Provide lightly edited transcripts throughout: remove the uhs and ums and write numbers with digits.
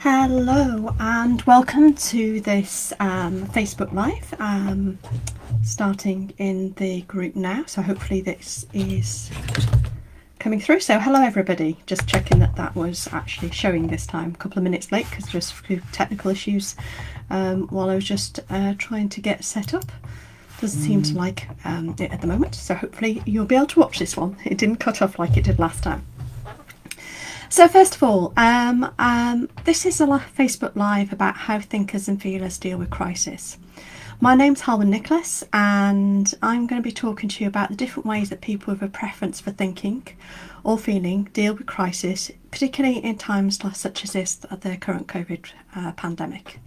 Hello and welcome to this Facebook Live, starting in the group now, so hopefully this is coming through. So hello everybody, just checking that was actually showing this time, a couple of minutes late because just a few technical issues while I was just trying to get set up. Doesn't seem to like it at the moment, so hopefully you'll be able to watch this one. It didn't cut off like it did last time. So first of all, this is a Facebook Live about how thinkers and feelers deal with crisis. My name's Haulwen Nicholas and I'm going to be talking to you about the different ways that people with a preference for thinking or feeling deal with crisis, particularly in times such as this, the current COVID pandemic.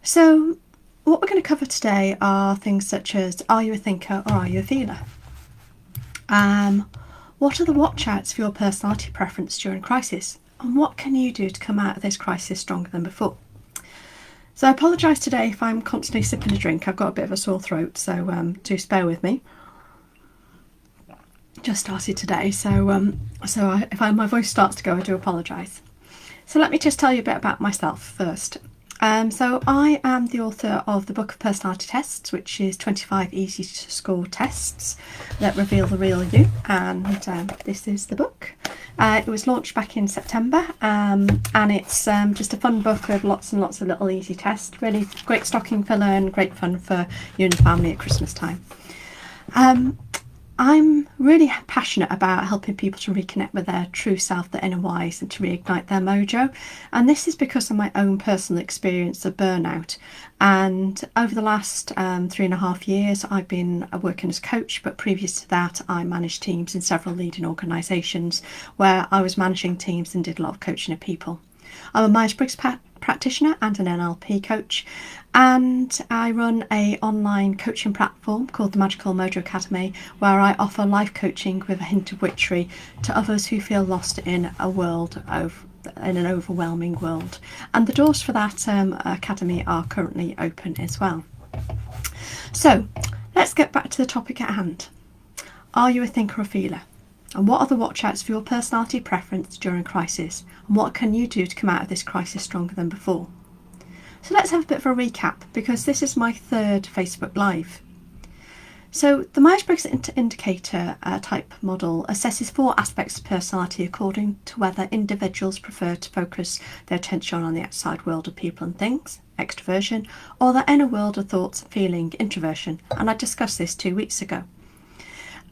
So what we're going to cover today are things such as, are you a thinker or are you a feeler? What are the watch-outs for your personality preference during crisis? And what can you do to come out of this crisis stronger than before? So I apologise today if I'm constantly sipping a drink. I've got a bit of a sore throat, so do spare with me. Just started today, so if my voice starts to go, I do apologise. So let me just tell you a bit about myself first. So I am the author of the book of personality tests, which is 25 easy to score tests that reveal the real you, and this is the book. It was launched back in September, and it's just a fun book with lots and lots of little easy tests. Really great stocking filler and great fun for you and your family at Christmas time. I'm really passionate about helping people to reconnect with their true self, their inner whys, and to reignite their mojo. And this is because of my own personal experience of burnout. And over the last 3.5 years, I've been working as a coach, but previous to that, I managed teams in several leading organisations where I was managing teams and did a lot of coaching of people. I'm a Myers-Briggs practitioner and an NLP coach, and I run an online coaching platform called the Magical Mojo Academy, where I offer life coaching with a hint of witchery to others who feel lost in an overwhelming world. And the doors for that academy are currently open as well. So let's get back to the topic at hand. Are you a thinker or feeler? And what are the watch-outs for your personality preference during crisis? And what can you do to come out of this crisis stronger than before? So let's have a bit of a recap, because this is my third Facebook Live. So the Myers-Briggs indicator type model assesses 4 aspects of personality according to whether individuals prefer to focus their attention on the outside world of people and things, extroversion, or the inner world of thoughts and feeling, introversion. And I discussed this 2 weeks ago.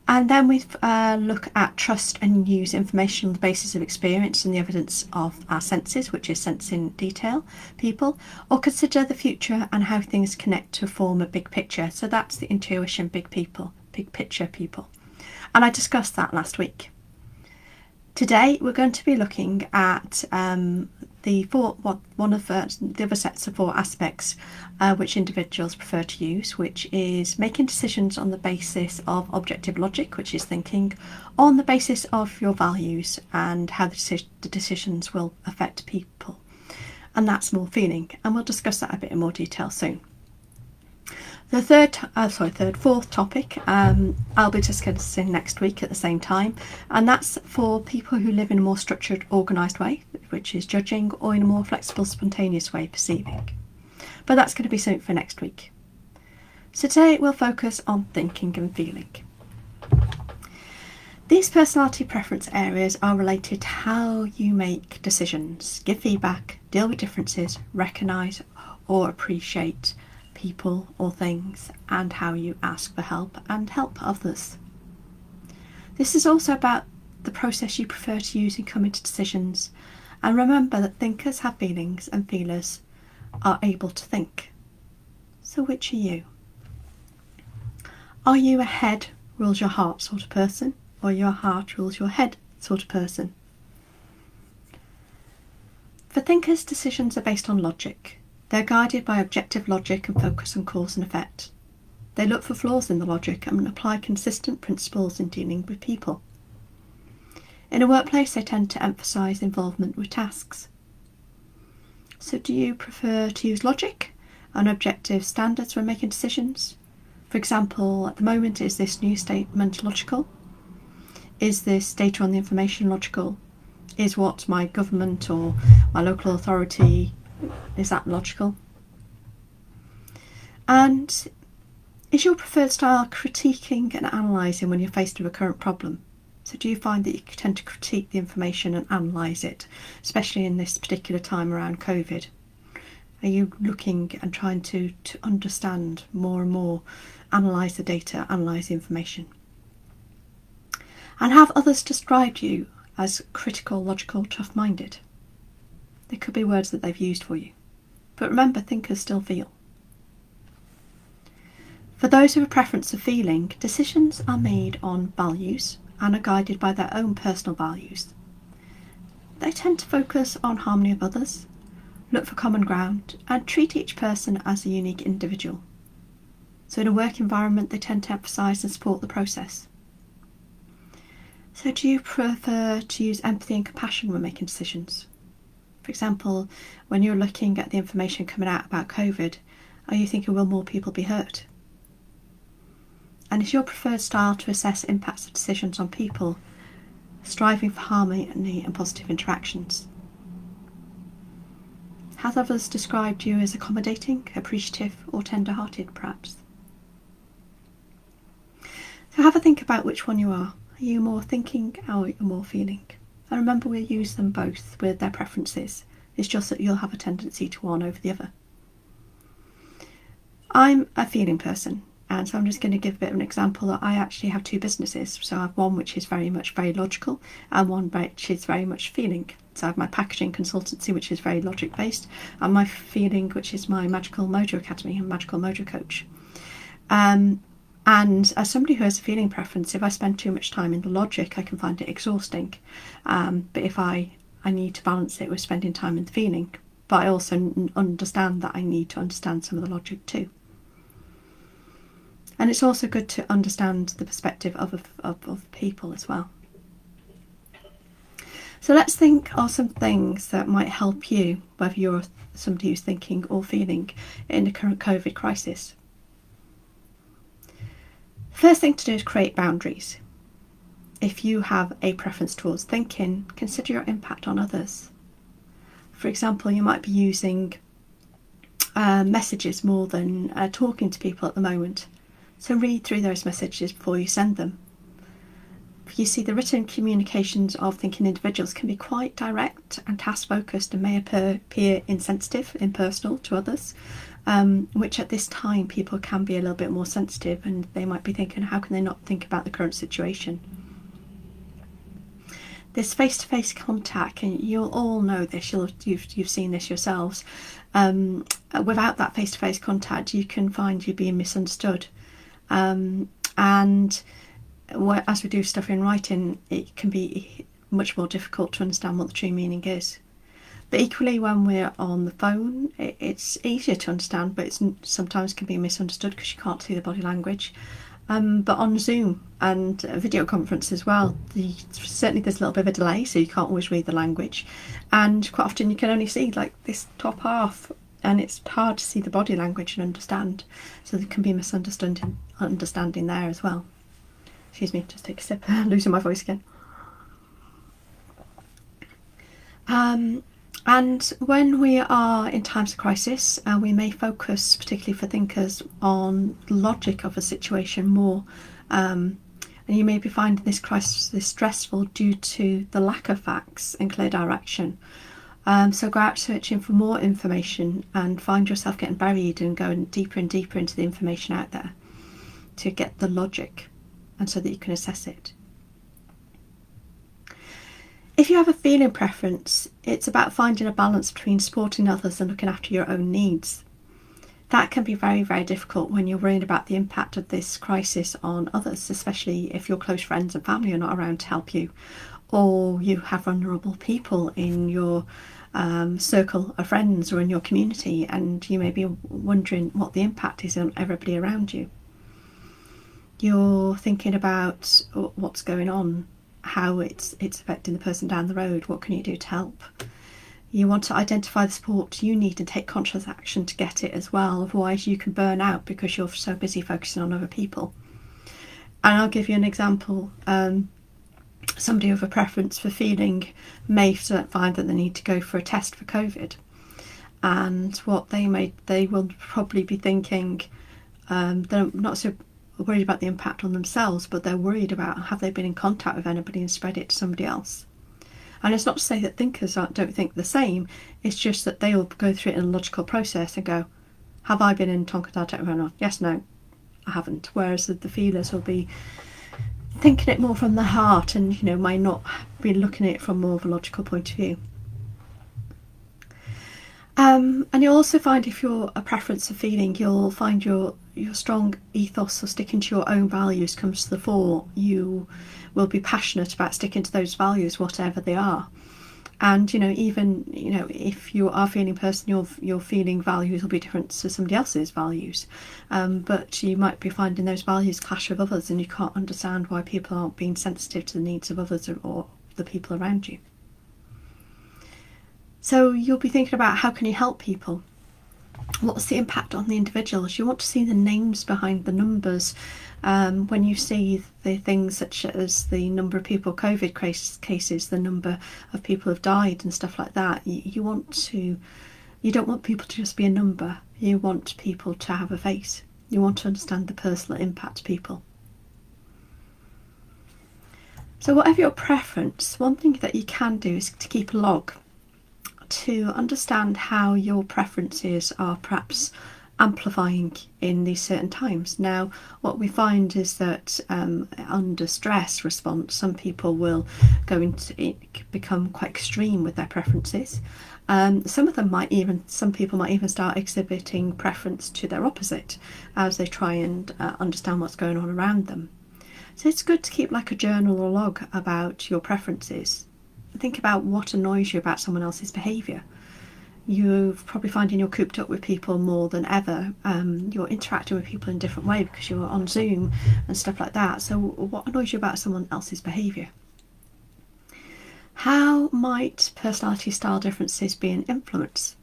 And then we look at trust and use information on the basis of experience and the evidence of our senses, which is sense in detail, people, or consider the future and how things connect to form a big picture. So that's the intuition, big picture people. And I discussed that last week. Today we're going to be looking at one of the other sets of 4 aspects which individuals prefer to use, which is making decisions on the basis of objective logic, which is thinking, on the basis of your values and how the decisions will affect people. And that's more feeling, and we'll discuss that a bit in more detail soon. The fourth topic I'll be discussing next week at the same time, and that's for people who live in a more structured, organised way, which is judging, or in a more flexible, spontaneous way, perceiving. But that's going to be something for next week. So today we'll focus on thinking and feeling. These personality preference areas are related to how you make decisions, give feedback, deal with differences, recognise or appreciate people or things, and how you ask for help and help others. This is also about the process you prefer to use in coming to decisions, and remember that thinkers have feelings and feelers are able to think. So which are you? Are you a head rules your heart sort of person, or your heart rules your head sort of person? For thinkers, decisions are based on logic. They're guided by objective logic and focus on cause and effect. They look for flaws in the logic and apply consistent principles in dealing with people. In a workplace, they tend to emphasise involvement with tasks. So do you prefer to use logic and objective standards when making decisions? For example, at the moment, is this new statement logical? Is this data on the information logical? Is what my government or my local authority, is that logical? And is your preferred style critiquing and analysing when you're faced with a current problem? So do you find that you tend to critique the information and analyse it, especially in this particular time around COVID? Are you looking and trying to understand more and more, analyse the data, analyse the information? And have others described you as critical, logical, tough-minded? They could be words that they've used for you. But remember, thinkers still feel. For those with a preference of feeling, decisions are made on values and are guided by their own personal values. They tend to focus on harmony of others, look for common ground, and treat each person as a unique individual. So in a work environment, they tend to emphasise and support the process. So do you prefer to use empathy and compassion when making decisions? For example, when you're looking at the information coming out about COVID, are you thinking, will more people be hurt? And is your preferred style to assess impacts of decisions on people, striving for harmony and positive interactions? Have others described you as accommodating, appreciative, or tender-hearted, perhaps? So have a think about which one you are. Are you more thinking or are you more feeling? And remember, we'll use them both with their preferences. It's just that you'll have a tendency to one over the other. I'm a feeling person, and so I'm just going to give a bit of an example that I actually have two businesses. So I have one which is very logical and one which is very much feeling. So I have my packaging consultancy, which is very logic based, and my feeling, which is my Magical Mojo Academy and Magical Mojo Coach. And as somebody who has a feeling preference, if I spend too much time in the logic, I can find it exhausting. But if I need to balance it with spending time in the feeling, but I also understand that I need to understand some of the logic too. And it's also good to understand the perspective of people as well. So let's think of some things that might help you, whether you're somebody who's thinking or feeling in the current COVID crisis. First thing to do is create boundaries. If you have a preference towards thinking, consider your impact on others. For example, you might be using messages more than talking to people at the moment. So read through those messages before you send them. You see, the written communications of thinking individuals can be quite direct and task-focused and may appear insensitive, impersonal to others, which at this time people can be a little bit more sensitive, and they might be thinking, how can they not think about the current situation? This face-to-face contact, and you'll all know this, you've seen this yourselves, without that face-to-face contact you can find you're being misunderstood. And as we do stuff in writing, it can be much more difficult to understand what the true meaning is. But equally, when we're on the phone, it's easier to understand, but it sometimes can be misunderstood because you can't see the body language. But on Zoom and video conference as well, certainly there's a little bit of a delay, so you can't always read the language. And quite often you can only see like this top half, and it's hard to see the body language and understand. So there can be misunderstanding there as well. Excuse me, just take a sip. Losing my voice again. And when we are in times of crisis, we may focus, particularly for thinkers, on the logic of a situation more. And you may be finding this crisis stressful due to the lack of facts and clear direction. So go out searching for more information and find yourself getting buried and going deeper and deeper into the information out there to get the logic, and so that you can assess it. If you have a feeling preference, it's about finding a balance between supporting others and looking after your own needs. That can be very, very difficult when you're worried about the impact of this crisis on others, especially if your close friends and family are not around to help you, or you have vulnerable people in your circle of friends or in your community, and you may be wondering what the impact is on everybody around you. You're thinking about what's going on, how it's affecting the person down the road, what can you do to help? You want to identify the support you need and take conscious action to get it as well, otherwise you can burn out because you're so busy focusing on other people. And I'll give you an example. somebody with a preference for feeling may find that they need to go for a test for COVID, and what they will probably be thinking, they're not so worried about the impact on themselves, but they're worried about, have they been in contact with anybody and spread it to somebody else. And it's not to say that thinkers don't think the same, it's just that they will go through it in a logical process and go, have I been in contact with anyone? Yes, no, I haven't. Whereas the feelers will be thinking it more from the heart, and might not be looking at it from more of a logical point of view. And you'll also find, if you're a preference of feeling, you'll find your strong ethos of sticking to your own values comes to the fore. You will be passionate about sticking to those values, whatever they are. And even if you are a feeling person, your feeling values will be different to somebody else's values, but you might be finding those values clash with others, and you can't understand why people aren't being sensitive to the needs of others or the people around you. So you'll be thinking about, how can you help people? What's the impact on the individuals? You want to see the names behind the numbers. When you see the things such as the number of people, COVID cases, the number of people who have died and stuff like that, you don't want people to just be a number. You want people to have a face. You want to understand the personal impact to people. So whatever your preference, one thing that you can do is to keep a log, to understand how your preferences are perhaps amplifying in these certain times. Now, what we find is that under stress response, some people will become quite extreme with their preferences. Some people might even start exhibiting preference to their opposite as they try and understand what's going on around them. So it's good to keep like a journal or log about your preferences. Think about what annoys you about someone else's behaviour. You're probably finding you're cooped up with people more than ever. You're interacting with people in a different way because you're on Zoom and stuff like that. So what annoys you about someone else's behaviour? How might personality style differences be an influence?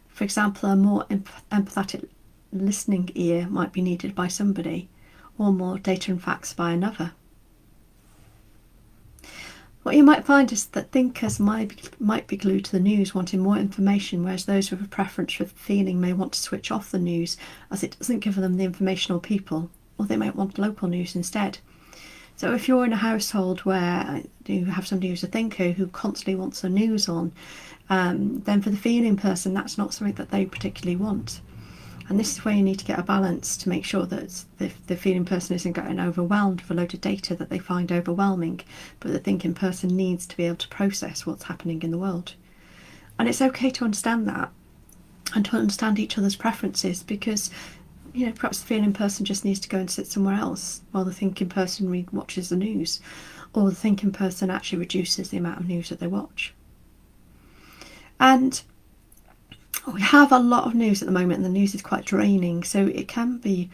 For example, a more empathetic listening ear might be needed by somebody, or more data and facts by another. What you might find is that thinkers might be glued to the news, wanting more information, whereas those with a preference for feeling may want to switch off the news as it doesn't give them the informational people, or they might want local news instead. So if you're in a household where you have somebody who's a thinker who constantly wants the news on, then for the feeling person, that's not something that they particularly want. And this is where you need to get a balance to make sure that the feeling person isn't getting overwhelmed with a load of data that they find overwhelming, but the thinking person needs to be able to process what's happening in the world. And it's okay to understand that and to understand each other's preferences, because perhaps the feeling person just needs to go and sit somewhere else while the thinking person watches the news, or the thinking person actually reduces the amount of news that they watch. And we have a lot of news at the moment, and the news is quite draining, so it can be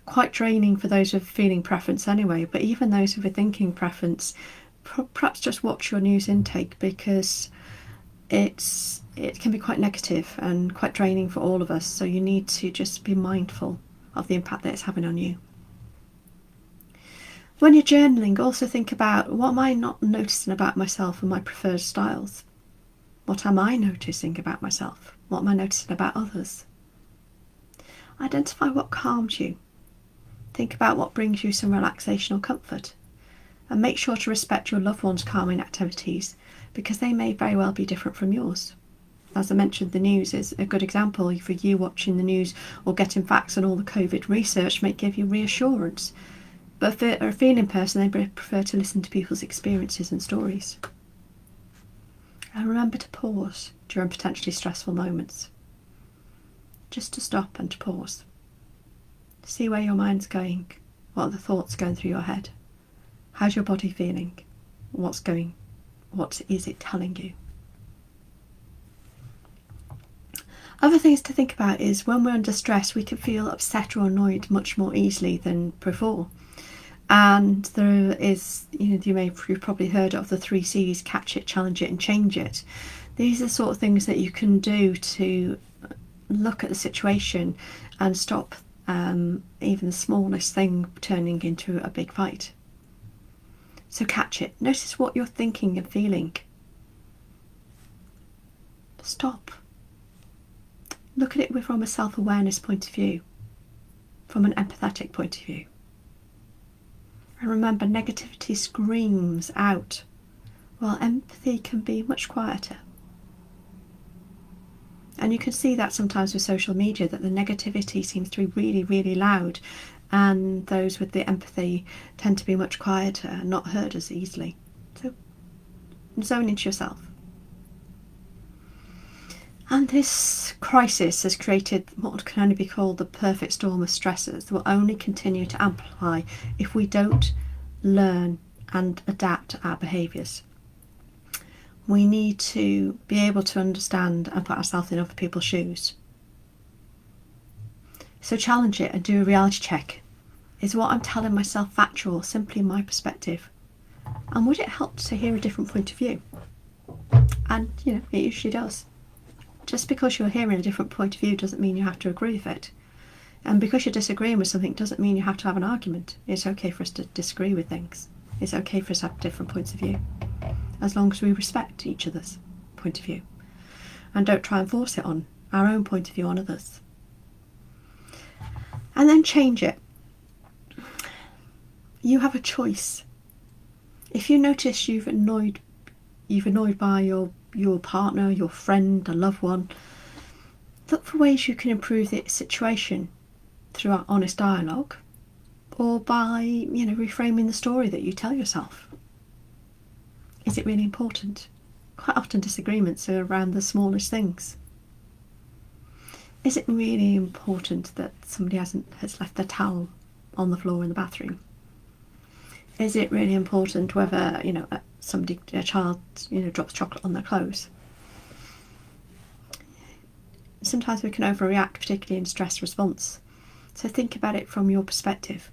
quite draining for those with feeling preference anyway, but even those with a thinking preference, perhaps just watch your news intake, because it can be quite negative and quite draining for all of us, so you need to just be mindful of the impact that it's having on you. When you're journaling, also think about, what am I not noticing about myself and my preferred styles? What am I noticing about myself? What am I noticing about others? Identify what calms you. Think about what brings you some relaxation or comfort. And make sure to respect your loved ones' calming activities, because they may very well be different from yours. As I mentioned, the news is a good example. For you, watching the news or getting facts on all the COVID research may give you reassurance. But for a feeling person, they prefer to listen to people's experiences and stories. And remember to pause during potentially stressful moments. Just to stop and to pause. See where your mind's going. What are the thoughts going through your head? How's your body feeling? What is it telling you? Other things to think about is, when we're under stress, we can feel upset or annoyed much more easily than before. And there is, you've probably heard of the 3 C's: catch it, challenge it and change it. These are the sort of things that you can do to look at the situation and stop even the smallest thing turning into a big fight. So catch it. Notice what you're thinking and feeling. Stop. Look at it from a self-awareness point of view, from an empathetic point of view. And remember, negativity screams out, while empathy can be much quieter. And you can see that sometimes with social media, that the negativity seems to be really, really loud, and those with the empathy tend to be much quieter and not heard as easily. So zone into yourself. And this crisis has created what can only be called the perfect storm of stresses that will only continue to amplify if we don't learn and adapt our behaviours. We need to be able to understand and put ourselves in other people's shoes. So challenge it and do a reality check. Is what I'm telling myself factual, simply my perspective? And would it help to hear a different point of view? And, it usually does. Just because you're hearing a different point of view doesn't mean you have to agree with it. And because you're disagreeing with something doesn't mean you have to have an argument. It's okay for us to disagree with things. It's okay for us to have different points of view, as long as we respect each other's point of view and don't try and force it on our own point of view on others. And then change it. You have a choice. If you notice you've annoyed by your partner, your friend, a loved one, look for ways you can improve the situation through our honest dialogue, or by reframing the story that you tell yourself. Is it really important? Quite often disagreements are around the smallest things. Is it really important that somebody has left their towel on the floor in the bathroom? Is it really important whether a child drops chocolate on their clothes? Sometimes we can overreact, particularly in stress response. So think about it from your perspective.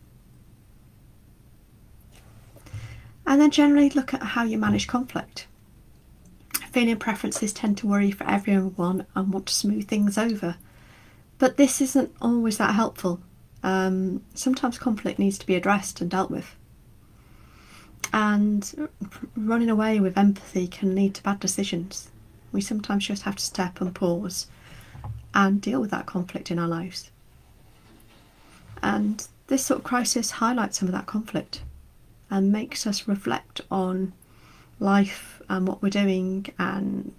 And then generally look at how you manage conflict. Feeling preferences tend to worry for everyone and want to smooth things over. But this isn't always that helpful. Sometimes conflict needs to be addressed and dealt with. And running away with empathy can lead to bad decisions. We sometimes just have to step and pause and deal with that conflict in our lives. And this sort of crisis highlights some of that conflict and makes us reflect on life and what we're doing. And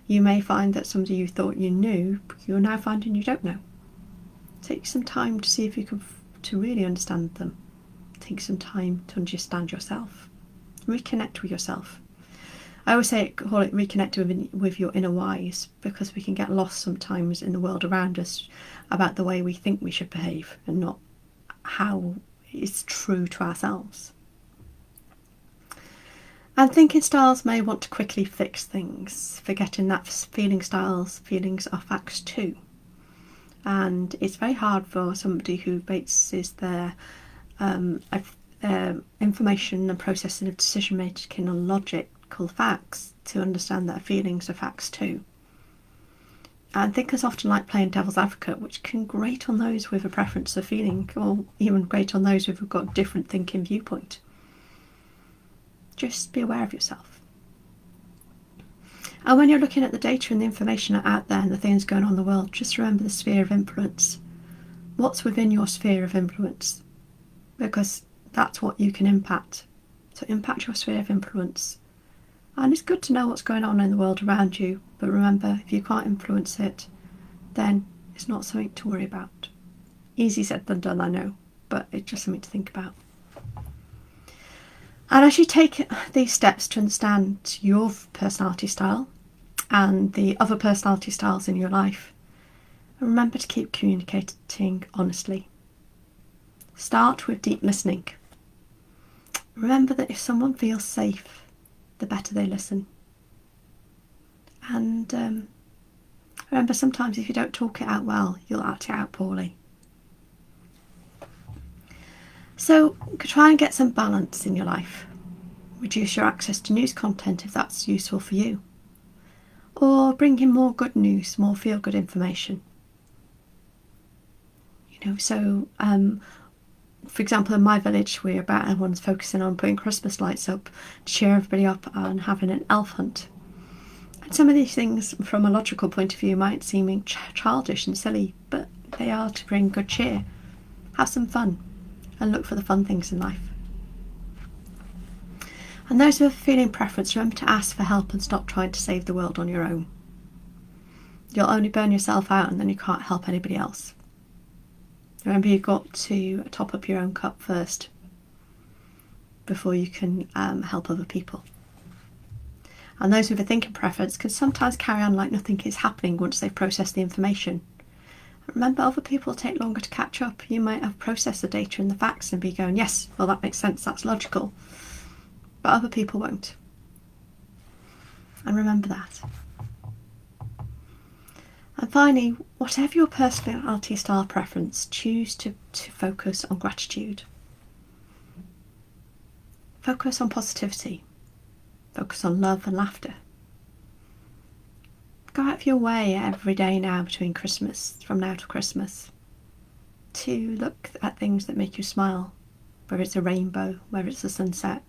you may find that somebody you thought you knew, you're now finding you don't know. Take some time to see if you can to really understand them. Take some time to understand yourself. Reconnect with yourself. I always call it reconnect with your inner whys, because we can get lost sometimes in the world around us about the way we think we should behave and not how it's true to ourselves. And thinking styles may want to quickly fix things, forgetting that feelings are facts too. And it's very hard for somebody who bases their information and processing of decision making on logical facts to understand that feelings are facts too. And thinkers often like playing devil's advocate, which can grate on those with a preference of feeling, or even grate on those who've got a different thinking viewpoint. Just be aware of yourself. And when you're looking at the data and the information out there and the things going on in the world, just remember the sphere of influence. What's within your sphere of influence? Because that's what you can impact. So impact your sphere of influence. And it's good to know what's going on in the world around you, but remember, if you can't influence it, then it's not something to worry about. Easy said than done, I know, but it's just something to think about. And as you take these steps to understand your personality style and the other personality styles in your life, remember to keep communicating honestly. Start with deep listening. Remember that if someone feels safe, the better they listen. And remember, sometimes if you don't talk it out well, you'll act it out poorly. So try and get some balance in your life. Reduce your access to news content if that's useful for you. Or bring in more good news, more feel-good information. For example, in my village, everyone's focusing on putting Christmas lights up to cheer everybody up and having an elf hunt. And some of these things, from a logical point of view, might seem childish and silly, but they are to bring good cheer. Have some fun and look for the fun things in life. And those who are feeling preference, remember to ask for help and stop trying to save the world on your own. You'll only burn yourself out and then you can't help anybody else. Remember, you've got to top up your own cup first before you can help other people. And those with a thinking preference can sometimes carry on like nothing is happening once they've processed the information. Remember, other people take longer to catch up. You might have processed the data and the facts and be going, yes, well, that makes sense, that's logical. But other people won't. And remember that. And finally, whatever your personality style preference, choose to focus on gratitude. Focus on positivity. Focus on love and laughter. Go out of your way every day now from now to Christmas, to look at things that make you smile, whether it's a rainbow, whether it's a sunset,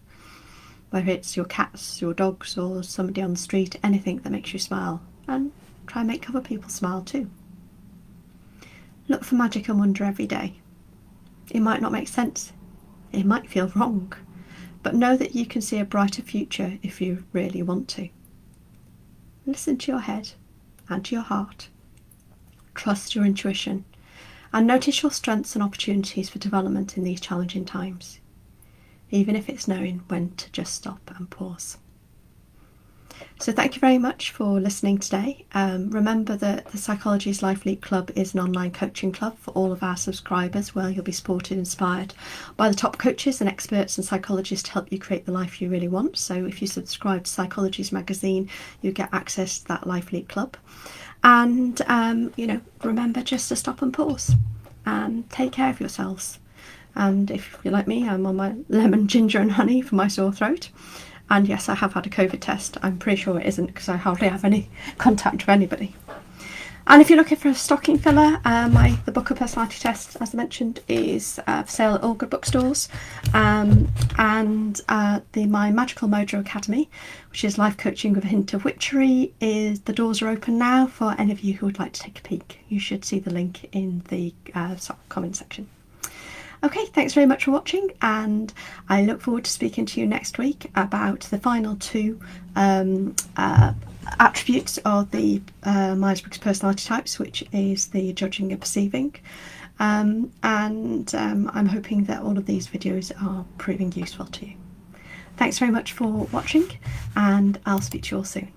whether it's your cats, your dogs, or somebody on the street, anything that makes you smile, and try and make other people smile too. Look for magic and wonder every day. It might not make sense, it might feel wrong, but know that you can see a brighter future if you really want to. Listen to your head and to your heart. Trust your intuition and notice your strengths and opportunities for development in these challenging times, even if it's knowing when to just stop and pause. So thank you very much for listening today. Remember that the Psychology's Life Leap Club is an online coaching club for all of our subscribers, where you'll be supported and inspired by the top coaches and experts and psychologists to help you create the life you really want. So if you subscribe to Psychology's magazine, you get access to that Life Leap Club. And, remember just to stop and pause and take care of yourselves. And if you're like me, I'm on my lemon, ginger and honey for my sore throat. And yes, I have had a COVID test. I'm pretty sure it isn't, because I hardly have any contact with anybody. And if you're looking for a stocking filler, the Booker Personality Test, as I mentioned, is for sale at all good bookstores. My Magical Mojo Academy, which is life coaching with a hint of witchery, the doors are open now for any of you who would like to take a peek. You should see the link in the comment section. Okay, thanks very much for watching, and I look forward to speaking to you next week about the final two attributes of the Myers-Briggs personality types, which is the judging and perceiving. I'm hoping that all of these videos are proving useful to you. Thanks very much for watching, and I'll speak to you all soon.